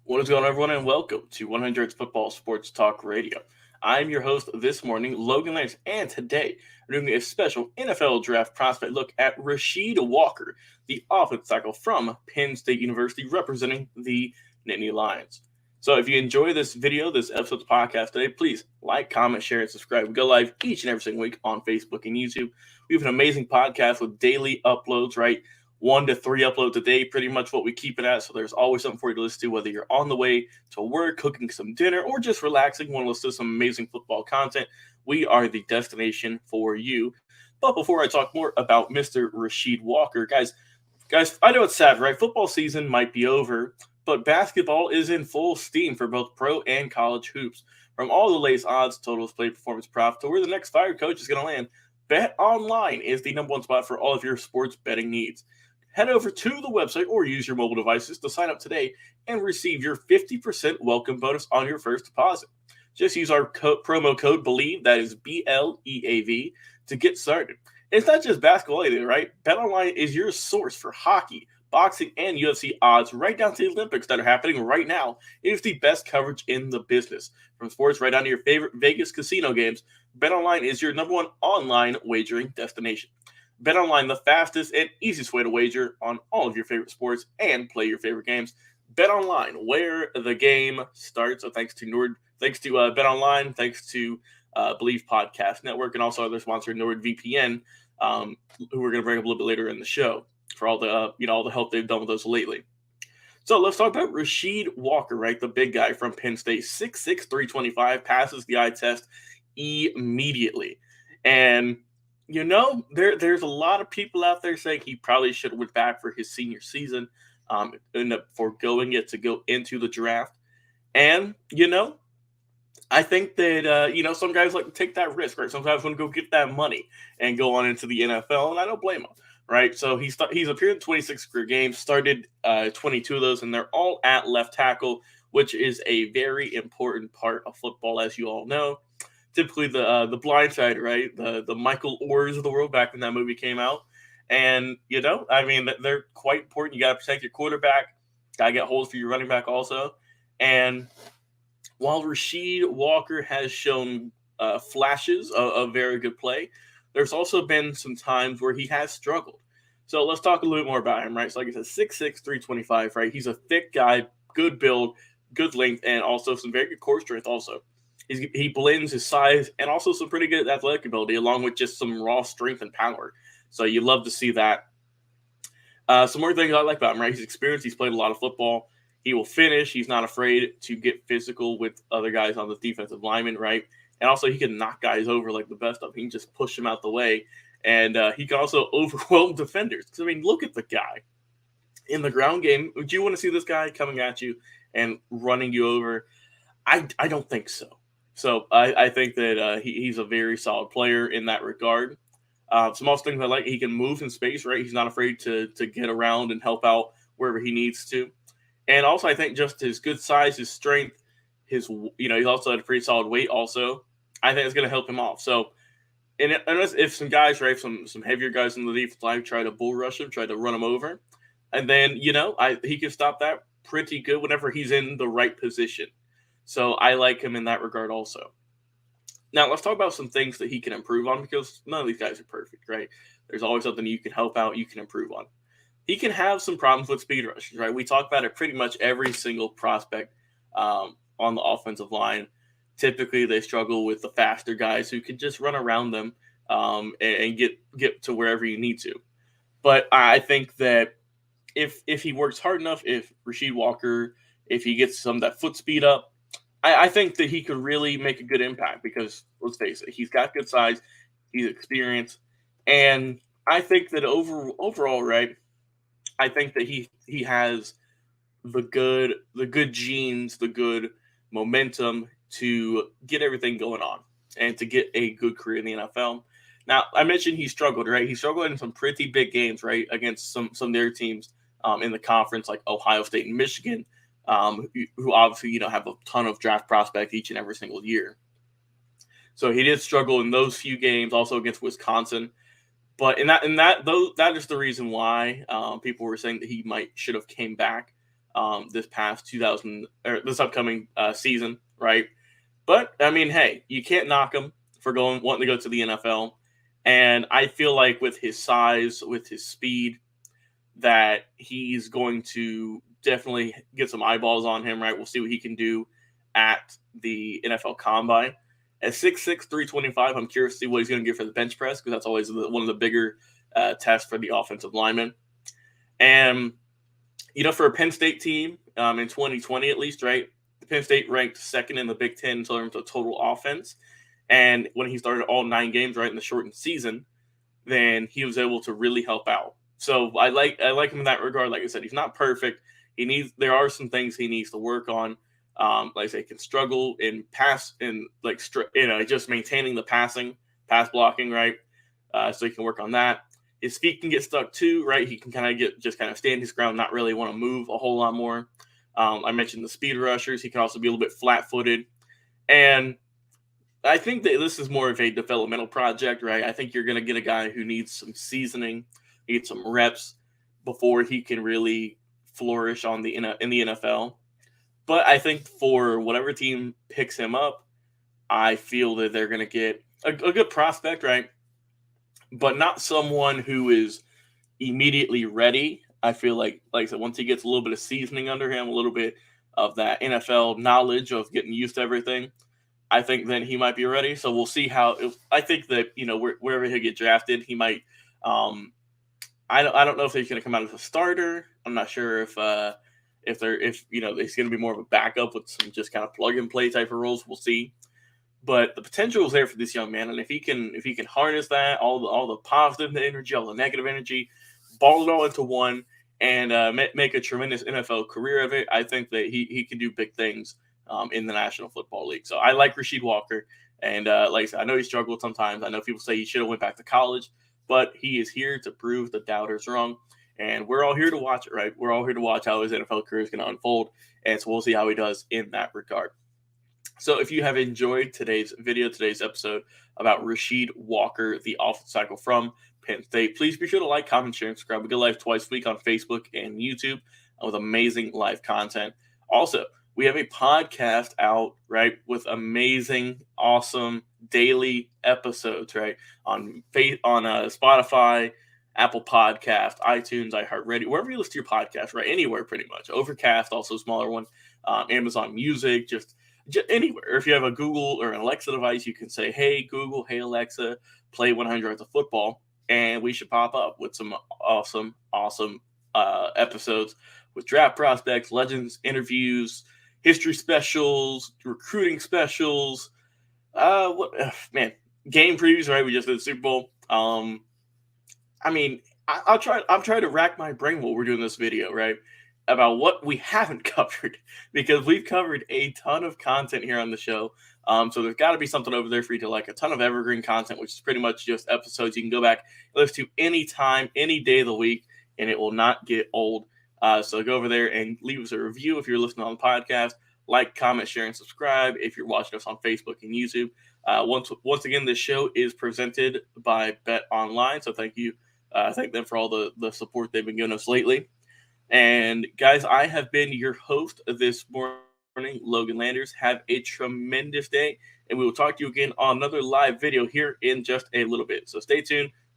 What is going on, everyone, and welcome to 100 Football Sports Talk Radio. I'm your host this morning, Logan Landers, and today we're doing a special NFL Draft prospect look at Rasheed Walker, the offensive tackle from Penn State University, representing the Nittany Lions. So if you enjoy this video, this episode's podcast today, please like, comment, share, and subscribe. We go live each and every single week on Facebook and YouTube. We have an amazing podcast with daily uploads, right? 1 to 3 uploads a day, pretty much what we keep it at. So there's always something for you to listen to, whether you're on the way to work, cooking some dinner, or just relaxing, want to listen to some amazing football content. We are the destination for you. But before I talk more about Mr. Rasheed Walker, guys, I know it's sad, right? Football season might be over, but basketball is in full steam for both pro and college hoops. From all the latest odds, totals, play, performance, props, to where the next fired coach is going to land, Bet Online is the number one spot for all of your sports betting needs. Head over to the website or use your mobile devices to sign up today and receive your 50% welcome bonus on your first deposit. Just use our promo code BELIEVE, that is BLEAV, to get started. It's not just basketball either, right? BetOnline is your source for hockey, boxing, and UFC odds, right down to the Olympics that are happening right now. It is the best coverage in the business. From sports right down to your favorite Vegas casino games, BetOnline is your number one online wagering destination. BetOnline, the fastest and easiest way to wager on all of your favorite sports and play your favorite games. BetOnline, where the game starts. So thanks to BetOnline, thanks to Believe Podcast Network, and also other sponsor NordVPN, who we're going to bring up a little bit later in the show for all the all the help they've done with us lately. So let's talk about Rasheed Walker, right? The big guy from Penn State, 6'6", 325, passes the eye test immediately. And there's a lot of people out there saying he probably should have went back for his senior season, ended up foregoing it to go into the draft. And, I think that, some guys like to take that risk, right? Sometimes want to go get that money and go on into the NFL, and I don't blame him, right? So he's appeared in 26 career games, started 22 of those, and they're all at left tackle, which is a very important part of football, as you all know. Typically the blind side, right? The Michael Orrs of the world back when that movie came out. And, they're quite important. You got to protect your quarterback. Got to get holes for your running back also. And while Rasheed Walker has shown flashes of very good play, there's also been some times where he has struggled. So let's talk a little bit more about him, right? So like I said, 6'6", 325, right? He's a thick guy, good build, good length, and also some very good core strength also. He blends his size and also some pretty good athletic ability, along with just some raw strength and power. So you love to see that. Some more things I like about him, right? He's experienced. He's played a lot of football. He will finish. He's not afraid to get physical with other guys on the defensive lineman, right? And also he can knock guys over like the best of them. He can just push them out the way. And he can also overwhelm defenders. Because, look at the guy. In the ground game, would you want to see this guy coming at you and running you over? I don't think so. So I think that he's a very solid player in that regard. Some also things I like, he can move in space, right? He's not afraid to get around and help out wherever he needs to. And also I think just his good size, his strength, he's also had a pretty solid weight also. I think it's going to help him off. So unless if some guys, right, some heavier guys in the defensive line try to bull rush him, try to run him over, and then, he can stop that pretty good whenever he's in the right position. So I like him in that regard also. Now, let's talk about some things that he can improve on, because none of these guys are perfect, right? There's always something you can help out, you can improve on. He can have some problems with speed rushes, right? We talk about it pretty much every single prospect on the offensive line. Typically, they struggle with the faster guys who can just run around them and get to wherever you need to. But I think that if he works hard enough, if Rasheed Walker, if he gets some of that foot speed up, I think that he could really make a good impact, because let's face it, he's got good size, he's experienced, and I think that overall, right, I think that he has the good genes, the good momentum to get everything going on and to get a good career in the NFL. Now, I mentioned he struggled, right? He struggled in some pretty big games, right, against some of their teams in the conference, like Ohio State and Michigan. Who obviously, have a ton of draft prospects each and every single year. So he did struggle in those few games, also against Wisconsin. But that is the reason why people were saying that he should have came back this past 2000 or this upcoming season, right? But I mean, hey, you can't knock him for wanting to go to the NFL. And I feel like with his size, with his speed, that he's going to definitely get some eyeballs on him, right? We'll see what he can do at the NFL Combine. At 6'6", 325, I'm curious to see what he's going to get for the bench press because that's always one of the bigger tests for the offensive lineman. And, for a Penn State team in 2020 at least, right? Penn State ranked second in the Big Ten in terms of total offense. And when he started all 9 games, right, in the shortened season, then he was able to really help out. So I like him in that regard. Like I said, he's not perfect. There are some things he needs to work on. Like I say, can struggle in pass and just maintaining the pass blocking, right? So he can work on that. His feet can get stuck too, right? He can kind of stand his ground, not really want to move a whole lot more. I mentioned the speed rushers. He can also be a little bit flat-footed, and I think that this is more of a developmental project, right? I think you're going to get a guy who needs some seasoning, needs some reps before he can really flourish in the NFL. But I think for whatever team picks him up, I feel that they're going to get a good prospect, right? But not someone who is immediately ready. I feel like I said, once he gets a little bit of seasoning under him, a little bit of that NFL knowledge of getting used to everything, I think then he might be ready. So we'll see I think that, wherever he'll get drafted, he might, I don't know if he's going to come out as a starter. I'm not sure if he's going to be more of a backup with some just kind of plug and play type of roles. We'll see. But the potential is there for this young man, and if he can harness that, all the positive energy, all the negative energy, ball it all into one, and make a tremendous NFL career of it, I think that he can do big things in the National Football League. So I like Rasheed Walker, and like I said, I know he struggled sometimes. I know people say he should have went back to college, but he is here to prove the doubters wrong, and we're all here to watch it, right? We're all here to watch how his NFL career is going to unfold, and so we'll see how he does in that regard. So if you have enjoyed today's episode about Rasheed Walker, the offensive cycle from Penn State, please be sure to like, comment, share, and subscribe. We go live twice a week on Facebook and YouTube with amazing live content. Also, we have a podcast out, right, with amazing, awesome daily episodes, right, on Spotify, Apple Podcast, iTunes, iHeartRadio, wherever you listen to your podcast, right, anywhere pretty much. Overcast, also a smaller one, Amazon Music, just anywhere. If you have a Google or an Alexa device, you can say, hey, Google, hey, Alexa, play 100 Yards of Football, and we should pop up with some awesome episodes with draft prospects, legends, interviews, history specials, recruiting specials, game previews, right? We just did the Super Bowl. I'm trying to rack my brain while we're doing this video, right, about what we haven't covered, because we've covered a ton of content here on the show. So there's got to be something over there for you to like, a ton of evergreen content, which is pretty much just episodes you can go back and listen to anytime, any day of the week, and it will not get old. So go over there and leave us a review if you're listening on the podcast. Like, comment, share, and subscribe if you're watching us on Facebook and YouTube. Once again, this show is presented by Bet Online, so thank you. Thank them for all the support they've been giving us lately. And guys, I have been your host this morning, Logan Landers. Have a tremendous day, and we will talk to you again on another live video here in just a little bit. So stay tuned.